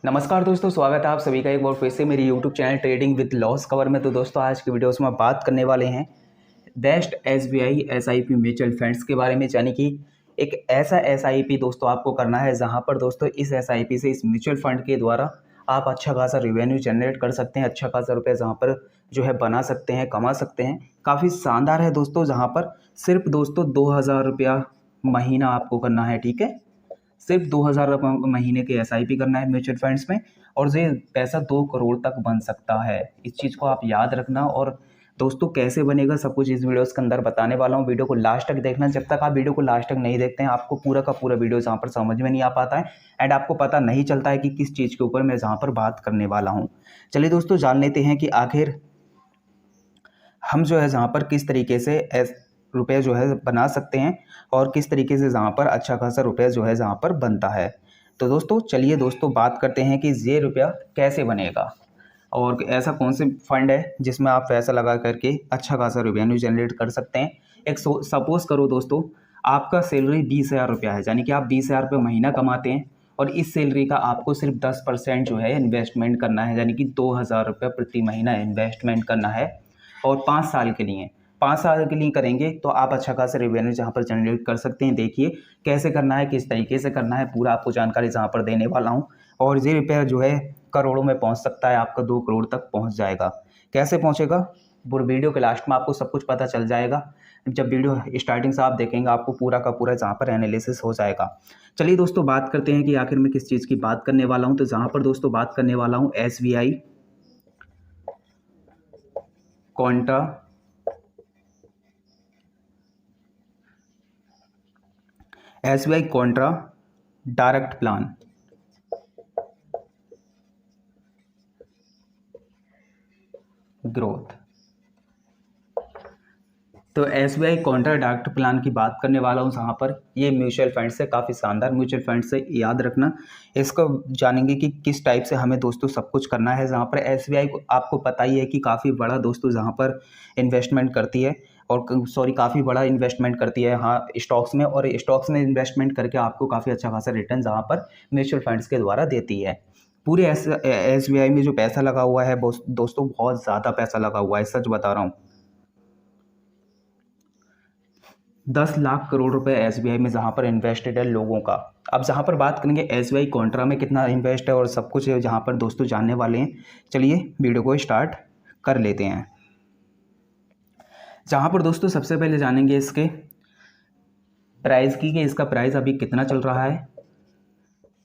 नमस्कार दोस्तों, स्वागत है आप सभी का एक बार फिर से मेरी YouTube channel trading with loss cover में। तो दोस्तों आज की वीडियोस में बात करने वाले हैं best SBI SIP mutual funds के बारे में। यानी कि एक ऐसा एसआईपी दोस्तों आपको करना है जहां पर दोस्तों इस एसआईपी से, इस म्यूचुअल फंड के द्वारा आप अच्छा खासा रिवेन्यू जनरेट कर सकते हैं, अच्छा खासा रुपये जहाँ पर जो है बना सकते हैं, कमा सकते हैं। काफ़ी शानदार है दोस्तों, जहाँ पर सिर्फ दोस्तों 2000 रुपया महीना आपको करना है। ठीक है, सिर्फ 2000 महीने के एसआईपी करना है म्यूचुअल फंड्स में, और ये पैसा 2 करोड़ तक बन सकता है। इस चीज़ को आप याद रखना। और दोस्तों कैसे बनेगा सब कुछ इस वीडियोस के अंदर बताने वाला हूँ। वीडियो को लास्ट तक देखना। जब तक आप वीडियो को लास्ट तक नहीं देखते हैं आपको पूरा का पूरा वीडियो जहाँ पर समझ में नहीं आ पाता है एंड आपको पता नहीं चलता है कि किस चीज़ के ऊपर मैं जहाँ पर बात करने वाला हूँ। चलिए दोस्तों जान लेते हैं कि आखिर हम जो है जहाँ पर किस तरीके से रुपये जो है बना सकते हैं और किस तरीके से जहाँ पर अच्छा खासा रुपये जो है जहाँ पर बनता है। तो दोस्तों चलिए दोस्तों बात करते हैं कि ये रुपया कैसे बनेगा और ऐसा कौन से फंड है जिसमें आप पैसा लगा करके अच्छा खासा रेवेन्यू जनरेट कर सकते हैं। एक सपोज़ करो दोस्तों आपका सैलरी 20,000 रुपया है, यानी कि आप 20,000 रुपये महीना कमाते हैं और इस सैलरी का आपको सिर्फ 10% जो है इन्वेस्टमेंट करना है, यानी कि 2,000 रुपये प्रति महीना इन्वेस्टमेंट करना है। और 5 साल के लिए 5 साल के लिए करेंगे तो आप अच्छा खासा रेवेन्यू जहाँ पर जनरेट कर सकते हैं। देखिए कैसे करना है, किस तरीके से करना है, पूरा आपको जानकारी जहाँ पर देने वाला हूँ। और ये रुपया जो है करोड़ों में पहुँच सकता है, आपका 2 करोड़ तक पहुँच जाएगा। कैसे पहुँचेगा पूरे वीडियो के लास्ट में आपको सब कुछ पता चल जाएगा। जब वीडियो स्टार्टिंग से आप देखेंगे आपको पूरा का पूरा जहाँ पर एनालिसिस हो जाएगा। चलिए दोस्तों बात करते हैं कि आखिर में किस चीज़ की बात करने वाला हूँ। तो जहाँ पर दोस्तों बात करने वाला हूँ SBI Contra direct plan. Growth. तो एसबीआई कॉन्ट्रा डायरेक्ट प्लान की बात करने वाला हूँ जहाँ पर ये म्यूचुअल फंड से, काफ़ी शानदार म्यूचुअल फंड से, याद रखना। इसको जानेंगे कि किस टाइप से हमें दोस्तों सब कुछ करना है। जहाँ पर एसबीआई को आपको पता ही है कि काफ़ी बड़ा दोस्तों जहाँ पर इन्वेस्टमेंट करती है, और काफ़ी बड़ा इन्वेस्टमेंट करती है हाँ स्टॉक्स में, और स्टॉक्स में इन्वेस्टमेंट करके आपको काफ़ी अच्छा खासा रिटर्न जहाँ पर म्यूचुअल फंड्स के द्वारा देती है। पूरे एसबीआई में जो पैसा लगा हुआ है दोस्तों बहुत ज़्यादा पैसा लगा हुआ है, सच बता रहा हूँ। 10 लाख करोड़ रुपए एसबीआई में जहाँ पर इन्वेस्टेड है लोगों का। अब जहाँ पर बात करेंगे एसबीआई कॉन्ट्रा में कितना इन्वेस्ट है और सब कुछ है जहाँ पर दोस्तों जानने वाले हैं। चलिए वीडियो को स्टार्ट कर लेते हैं। जहाँ पर दोस्तों सबसे पहले जानेंगे इसके प्राइस की, कि इसका प्राइस अभी कितना चल रहा है।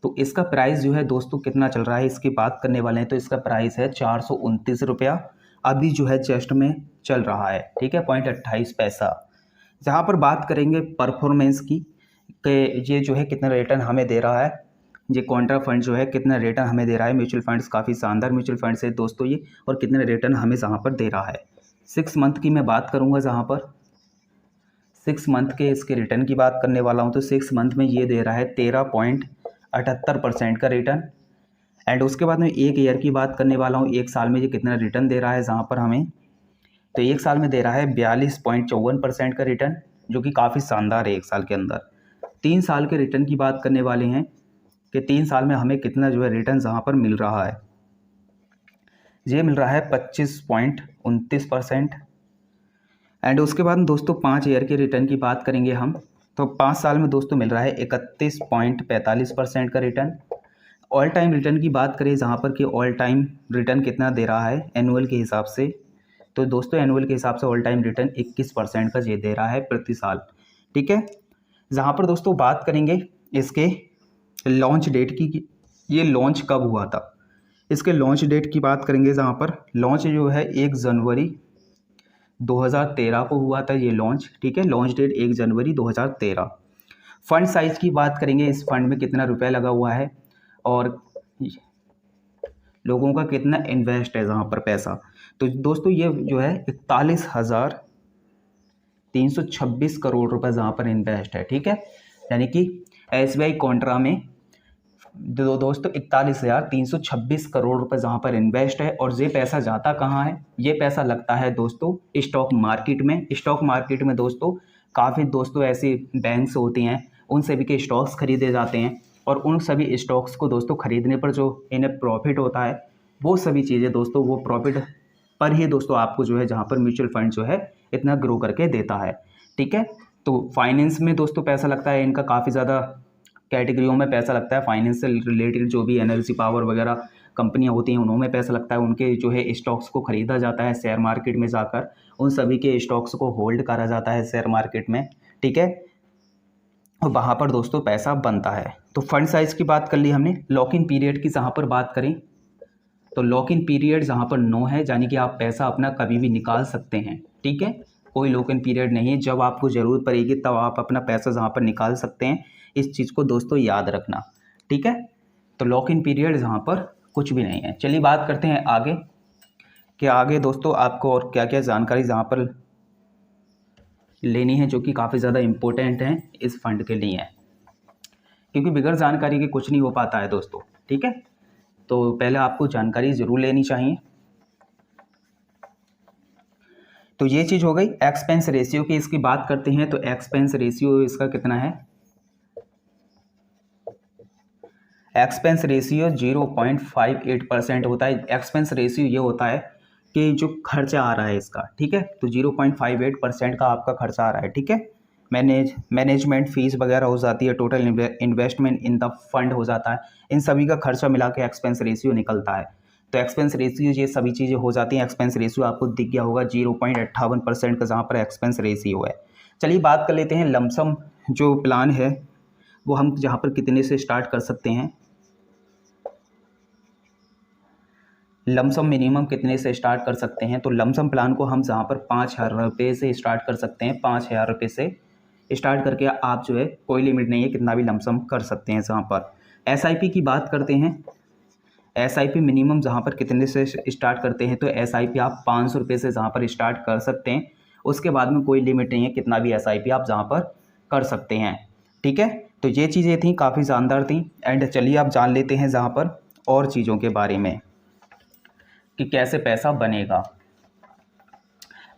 तो इसका प्राइस जो है दोस्तों कितना चल रहा है इसकी बात करने वाले हैं। तो इसका प्राइस है 429 रुपया, अभी जो है जस्ट में चल रहा है। ठीक है, 0.28 पैसा। जहाँ पर बात करेंगे परफॉर्मेंस की, कि ये जो है कितना रिटर्न हमें दे रहा है, ये कॉन्ट्रा फंड जो है कितना रिटर्न हमें दे रहा है। म्यूचुअल फंड्स काफ़ी शानदार म्यूचुअल फंड्स है दोस्तों ये, और कितने रिटर्न हमें जहाँ पर दे रहा है। 6 मंथ की मैं बात करूँगा, जहाँ पर 6 मंथ के इसके रिटर्न की बात करने वाला हूँ। तो 6 मंथ में ये दे रहा है 13.78% का रिटर्न। एंड उसके बाद में 1 ईयर की बात करने वाला हूँ, 1 साल में ये कितना रिटर्न दे रहा है जहाँ पर हमें। तो 1 साल में दे रहा है 42.54% का रिटर्न, जो कि काफ़ी शानदार है 1 साल के अंदर। 3 साल के रिटर्न की बात करने वाले हैं कि 3 साल में हमें कितना जो है रिटर्न जहाँ पर मिल रहा है। ये मिल रहा है 25.29%। एंड उसके बाद दोस्तों 5 ईयर के रिटर्न की बात करेंगे हम, तो 5 साल में दोस्तों मिल रहा है 31.45% का रिटर्न। ऑल टाइम रिटर्न की बात करें जहाँ पर कि ऑल टाइम रिटर्न कितना दे रहा है एनुअल के हिसाब से, तो दोस्तों एनुअल के हिसाब से ऑल टाइम रिटर्न 21% का ये दे रहा है प्रति साल। ठीक है, जहाँ पर दोस्तों बात करेंगे इसके लॉन्च डेट की, ये लॉन्च कब हुआ था। इसके लॉन्च डेट की बात करेंगे, जहाँ पर लॉन्च जो है 1 जनवरी 2013 को हुआ था ये लॉन्च। ठीक है, लॉन्च डेट 1 जनवरी 2013। फंड साइज की बात करेंगे, इस फंड में कितना रुपया लगा हुआ है और लोगों का कितना इन्वेस्ट है जहाँ पर पैसा। तो दोस्तों ये जो है 41,326 करोड़ रुपए जहाँ पर इन्वेस्ट है। ठीक है, यानी कि एसबीआई कॉन्ट्रा में दोस्तों 41,326 करोड़ रुपए जहाँ पर इन्वेस्ट है। और ये पैसा जाता कहाँ है, ये पैसा लगता है दोस्तों स्टॉक मार्केट में। स्टॉक मार्केट में दोस्तों काफ़ी दोस्तों ऐसी बैंक्स होती हैं, उनसे भी के स्टॉक्स खरीदे जाते हैं। और उन सभी स्टॉक्स को दोस्तों खरीदने पर जो इन्हें प्रॉफिट होता है, वो सभी चीज़ें दोस्तों वो प्रॉफिट पर ही दोस्तों आपको जो है, जहाँ पर म्यूचुअल फंड जो है इतना ग्रो करके देता है। ठीक है, तो फाइनेंस में दोस्तों पैसा लगता है, इनका काफ़ी ज़्यादा कैटेगरियों में पैसा लगता है। फाइनेंस से रिलेटेड जो भी एनर्जी पावर वगैरह कंपनियां होती हैं उनमें पैसा लगता है, उनके जो है स्टॉक्स को ख़रीदा जाता है शेयर मार्केट में जाकर, उन सभी के स्टॉक्स को होल्ड करा जाता है शेयर मार्केट में। ठीक है, और वहाँ पर दोस्तों पैसा बनता है। तो फंड साइज़ की बात कर ली हमने। लॉक इन पीरियड की जहाँ पर बात करें तो लॉक इन पीरियड जहाँ पर नो है, यानी कि आप पैसा अपना कभी भी निकाल सकते हैं। ठीक है, कोई लॉक इन पीरियड नहीं है, जब आपको ज़रूरत पड़ेगी तब आप अपना पैसा जहाँ पर निकाल सकते हैं। इस चीज़ को दोस्तों याद रखना। ठीक है, तो लॉक इन पीरियड जहाँ पर कुछ भी नहीं है। चलिए बात करते हैं आगे कि आगे दोस्तों आपको और क्या क्या जानकारी जहाँ पर लेनी है, जो कि काफ़ी ज़्यादा इम्पोर्टेंट है इस फंड के लिए, क्योंकि बगैर जानकारी के कुछ नहीं हो पाता है दोस्तों। ठीक है, तो पहले आपको जानकारी ज़रूर लेनी चाहिए। तो ये चीज़ हो गई। एक्सपेंस रेशियो की इसकी बात करते हैं तो एक्सपेंस रेशियो इसका कितना है, एक्सपेंस रेशियो 0.58% होता है। एक्सपेंस रेशियो ये होता है कि जो खर्चा आ रहा है इसका, ठीक है, तो 0.58% का आपका खर्चा आ रहा है। ठीक है, मैनेजमेंट फीस वगैरह हो जाती है, total investment in the fund हो जाता है, इन सभी का खर्चा मिला के एक्सपेंस रेशियो निकलता है। तो एक्सपेंस रेशियो ये सभी चीज़ें हो जाती हैं। एक्सपेंस रेशियो आपको दिख गया होगा 0.58% का जहाँ पर एक्सपेंस रेशियो है। चलिए बात कर लेते हैं लमसम जो प्लान है वो हम जहाँ पर कितने से स्टार्ट कर सकते हैं, लमसम मिनिमम कितने से स्टार्ट कर सकते हैं। तो लमसम प्लान को हम जहाँ पर 5,000 रुपये से स्टार्ट कर सकते हैं। 5,000 रुपये से स्टार्ट करके आप जो है, कोई लिमिट नहीं है, कितना भी लमसम कर सकते हैं। जहाँ पर एसआईपी की बात करते हैं, एसआईपी मिनिमम जहाँ पर कितने से स्टार्ट करते हैं, तो एसआईपी आप 500 रुपये से जहाँ पर स्टार्ट कर सकते हैं। उसके बाद में कोई लिमिट नहीं है, कितना भी एसआईपी आप जहाँ पर कर सकते हैं। ठीक है, तो ये चीज़ें थी, काफ़ी शानदार थी। एंड चलिए आप जान लेते हैं जहाँ पर और चीज़ों के बारे में कि कैसे पैसा बनेगा।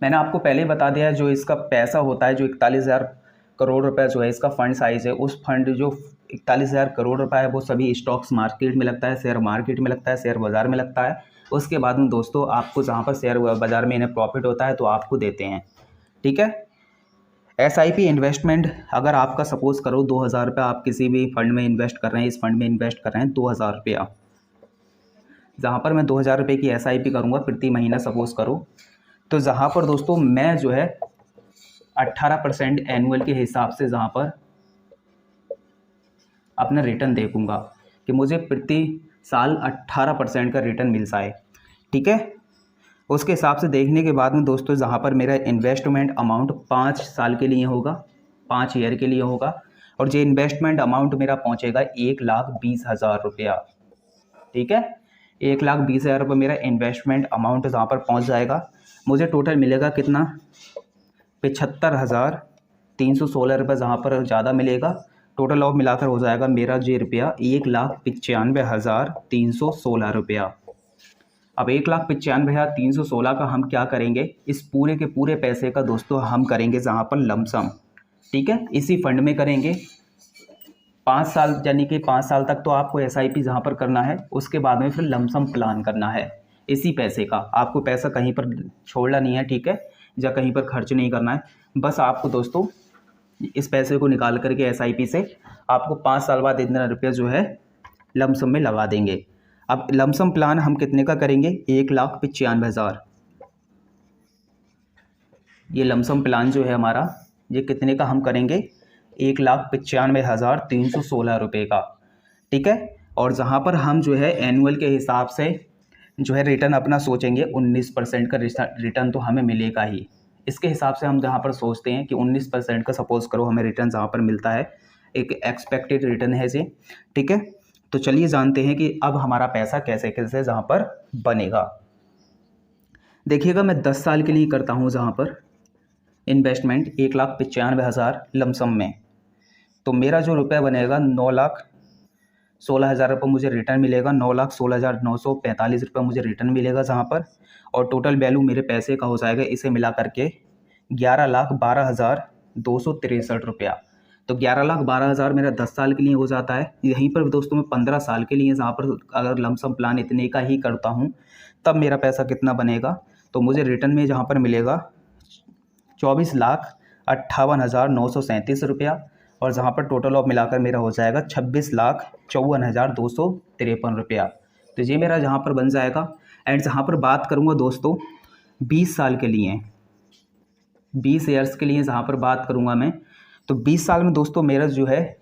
मैंने आपको पहले बता दिया, जो इसका पैसा होता है, जो 41,000 करोड़ रुपए जो है इसका फंड साइज है, उस फंड जो 41,000 करोड़ रुपए है वो सभी स्टॉक्स मार्केट में लगता है, शेयर मार्केट में लगता है, शेयर बाज़ार में लगता है। उसके बाद में दोस्तों आपको जहाँ पर शेयर बाज़ार में इन्हें प्रॉफिट होता है तो आपको देते हैं। ठीक है, एसआईपी इन्वेस्टमेंट अगर आपका सपोज़ करो 2,000 रुपये आप किसी भी फंड में इन्वेस्ट कर रहे हैं, इस फंड में इन्वेस्ट कर रहे हैं 2,000 रुपया, जहाँ पर मैं 2,000 रुपये की एसआईपी करूँगा प्रति महीना सपोज़ करो, तो जहाँ पर दोस्तों मैं जो है 18% एनुअल के हिसाब से जहाँ पर अपना रिटर्न देखूंगा कि मुझे प्रति साल 18% का रिटर्न मिल जाए। ठीक है, उसके हिसाब से देखने के बाद में दोस्तों जहाँ पर मेरा इन्वेस्टमेंट अमाउंट 5 साल के लिए होगा, 5 ईयर के लिए होगा, और जो इन्वेस्टमेंट अमाउंट मेरा पहुँचेगा 1,20,000 रुपया। ठीक है, 1,20,000 रुपये मेरा इन्वेस्टमेंट अमाउंट जहाँ पर पहुँच जाएगा, मुझे टोटल मिलेगा कितना, 75,316 रुपये जहाँ पर ज़्यादा मिलेगा। टोटल ऑफ मिलाकर हो जाएगा मेरा जो रुपया 1,95,316 रुपया। अब 1,95,316 का हम क्या करेंगे, इस पूरे के पूरे पैसे का दोस्तों हम करेंगे जहाँ पर लमसम। ठीक है, इसी फंड में करेंगे 5 साल, यानी कि 5 साल तक तो आपको एसआईपी जहाँ पर करना है, उसके बाद में फिर लमसम प्लान करना है इसी पैसे का। आपको पैसा कहीं पर छोड़ना नहीं है, ठीक है, या कहीं पर खर्च नहीं करना है। बस आपको दोस्तों इस पैसे को निकाल करके एसआईपी से आपको 5 साल बाद इतना रुपया जो है लमसम में लगा देंगे। अब लमसम प्लान हम कितने का करेंगे, 1,95,000। ये लमसम प्लान जो है हमारा, ये कितने का हम करेंगे, 1,95,316 रुपये का। ठीक है, और जहाँ पर हम जो है एनुअल के हिसाब से जो है रिटर्न अपना सोचेंगे, 19% का रिटर्न तो हमें मिलेगा ही। इसके हिसाब से हम जहाँ पर सोचते हैं कि 19% का सपोज़ करो हमें रिटर्न जहाँ पर मिलता है, एक एक्सपेक्टेड रिटर्न है जी। ठीक है, तो चलिए जानते हैं कि अब हमारा पैसा कैसे कैसे जहाँ पर बनेगा। देखिएगा, मैं 10 साल के लिए करता हूँ जहाँ पर इन्वेस्टमेंट 1,95,000 लमसम में, तो मेरा जो रुपया बनेगा 9,16,000 रुपये मुझे रिटर्न मिलेगा। 9,16,945 रुपये मुझे रिटर्न मिलेगा जहाँ पर, और टोटल वैल्यू मेरे पैसे का हो जाएगा इसे मिला करके 11,12,263 रुपया। तो 11,12,000 मेरा 10 साल के लिए हो जाता है। यहीं पर दोस्तों मैं 15 साल के लिए जहाँ पर अगर लमसम प्लान इतने का ही करता हूँ तब मेरा पैसा कितना बनेगा, तो मुझे रिटर्न में जहाँ पर मिलेगा 24,58,937 रुपया, और जहाँ पर टोटल ऑफ मिलाकर मेरा हो जाएगा 26,54,253 रुपया। तो ये मेरा जहाँ पर बन जाएगा। एंड जहाँ पर बात करूँगा दोस्तों 20 साल के लिए, 20 ईयर्स के लिए जहाँ पर बात करूँगा मैं, तो 20 साल में दोस्तों मेरा जो है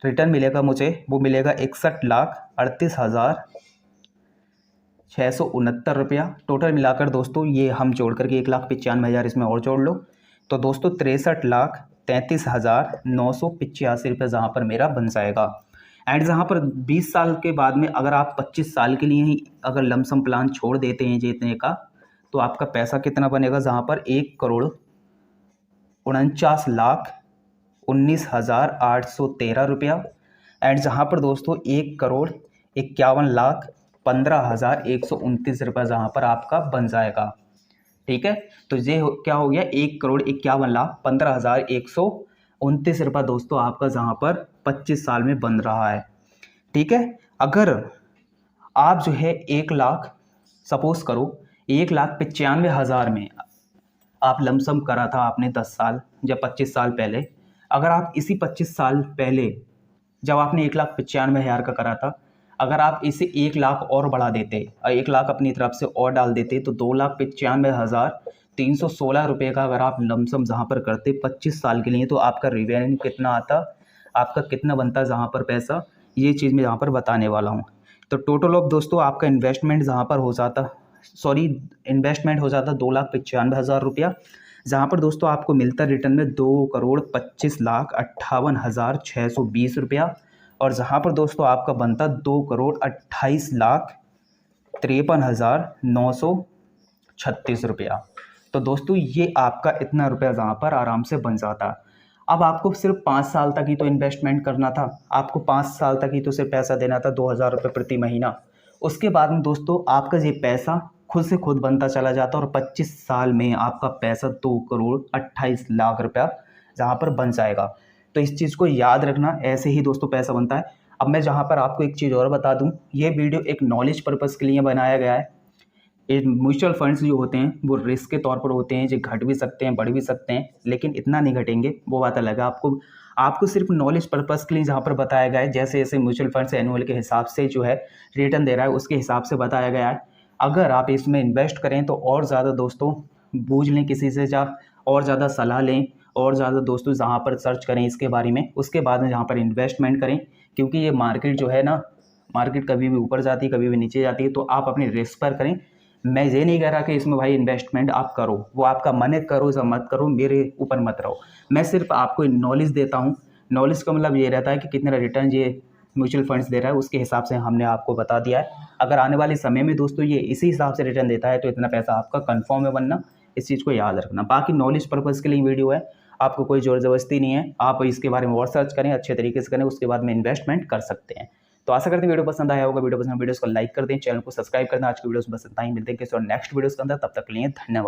रिटर्न मिलेगा मुझे, वो मिलेगा 61,38,669 रुपया। टोटल मिलाकर दोस्तों ये हम जोड़ करके 1,95,000 इसमें और जोड़ लो, तो दोस्तों 63,33,985 रुपये जहाँ पर मेरा बन जाएगा। एंड जहाँ पर 20 साल के बाद में अगर आप 25 साल के लिए ही अगर लमसम प्लान छोड़ देते हैं जितने का, तो आपका पैसा कितना बनेगा, जहाँ पर 1,49,19,813 रुपया। एंड जहाँ पर दोस्तों 1,51,15,129 रुपया जहाँ पर आपका बन जाएगा। ठीक है, तो ये क्या हो गया, 1,51,15,129 रुपया दोस्तों आपका जहाँ पर 25 साल में बन रहा है। ठीक है, अगर आप जो है 1 लाख सपोज करो 1,95,000 में आप लमसम करा था आपने 10 साल या 25 साल पहले, अगर आप इसी 25 साल पहले जब आपने 1,95,000 का करा था, अगर आप इसे 1 लाख और बढ़ा देते और 1 लाख अपनी तरफ से और डाल देते, तो 2,95,316 रुपये का अगर आप लमसम जहाँ पर करते 25 साल के लिए, तो आपका रिवेन्यू कितना आता, आपका कितना बनता जहाँ पर पैसा, ये चीज़ मैं यहाँ पर बताने वाला हूँ। तो टोटल ऑफ दोस्तों आपका इन्वेस्टमेंट जहाँ पर हो जाता, इन्वेस्टमेंट हो जाता 2,95,000 रुपया, जहाँ पर दोस्तों आपको मिलता रिटर्न में 2,25,58,620 रुपया, और जहाँ पर दोस्तों आपका बनता 2,28,53,936 रुपया। तो दोस्तों ये आपका इतना रुपया जहाँ पर आराम से बन जाता। अब आपको सिर्फ 5 साल तक ही तो इन्वेस्टमेंट करना था, आपको 5 साल तक ही तो सिर्फ पैसा देना था 2,000 रुपये प्रति महीना। उसके बाद में दोस्तों आपका ये पैसा खुद से खुद बनता चला जाता, और 25 साल में आपका पैसा 2,28,00,000 रुपया जहाँ पर बन जाएगा। तो इस चीज़ को याद रखना, ऐसे ही दोस्तों पैसा बनता है। अब मैं जहाँ पर आपको एक चीज़ और बता दूँ, ये वीडियो एक नॉलेज पर्पज़ के लिए बनाया गया है। ये म्यूचुअल फंड्स जो होते हैं वो रिस्क के तौर पर होते हैं, जो घट भी सकते हैं बढ़ भी सकते हैं, लेकिन इतना नहीं घटेंगे, वो बात अलग है। आपको सिर्फ नॉलेज पर्पज़ के लिए जहाँ पर बताया गया है, जैसे जैसे म्यूचुअल फंड्स एनुअल के हिसाब से जो है रिटर्न दे रहा है उसके हिसाब से बताया गया है। अगर आप इसमें इन्वेस्ट करें तो और ज़्यादा दोस्तों बूझ लें, किसी से और ज़्यादा सलाह लें, और ज़्यादा दोस्तों जहाँ पर सर्च करें इसके बारे में, उसके बाद में जहाँ पर इन्वेस्टमेंट करें, क्योंकि ये मार्केट जो है ना, मार्केट कभी भी ऊपर जाती है कभी भी नीचे जाती है, तो आप अपने रिस्क पर करें। मैं ये नहीं कह रहा कि इसमें भाई इन्वेस्टमेंट आप करो, वो आपका मन है करो या मत करो, मेरे ऊपर मत रहो। मैं सिर्फ आपको नॉलेज देता हूँ। नॉलेज का मतलब ये रहता है कि कितना रिटर्न ये म्यूचुअल फंड्स दे रहा है, उसके हिसाब से हमने आपको बता दिया है। अगर आने वाले समय में दोस्तों ये इसी हिसाब से रिटर्न देता है, तो इतना पैसा आपका कंफर्म है बनना, इस चीज़ को याद रखना। बाकी नॉलेज पर्पज़ के लिए वीडियो है, आपको कोई ज़ोर ज़बरदस्ती नहीं है, आप इसके बारे में और सर्च करें, अच्छे तरीके से करें, उसके बाद में इन्वेस्टमेंट कर सकते हैं। तो आशा करते हैं वीडियो पसंद आया होगा। वीडियो पसंद वीडियोस को लाइक कर दें, चैनल को सब्सक्राइब कर दें। आज की वीडियोस बस इतना ही, मिलते हैं किसी और नेक्स्ट वीडियोस के अंदर, तब तक के लिए धन्यवाद।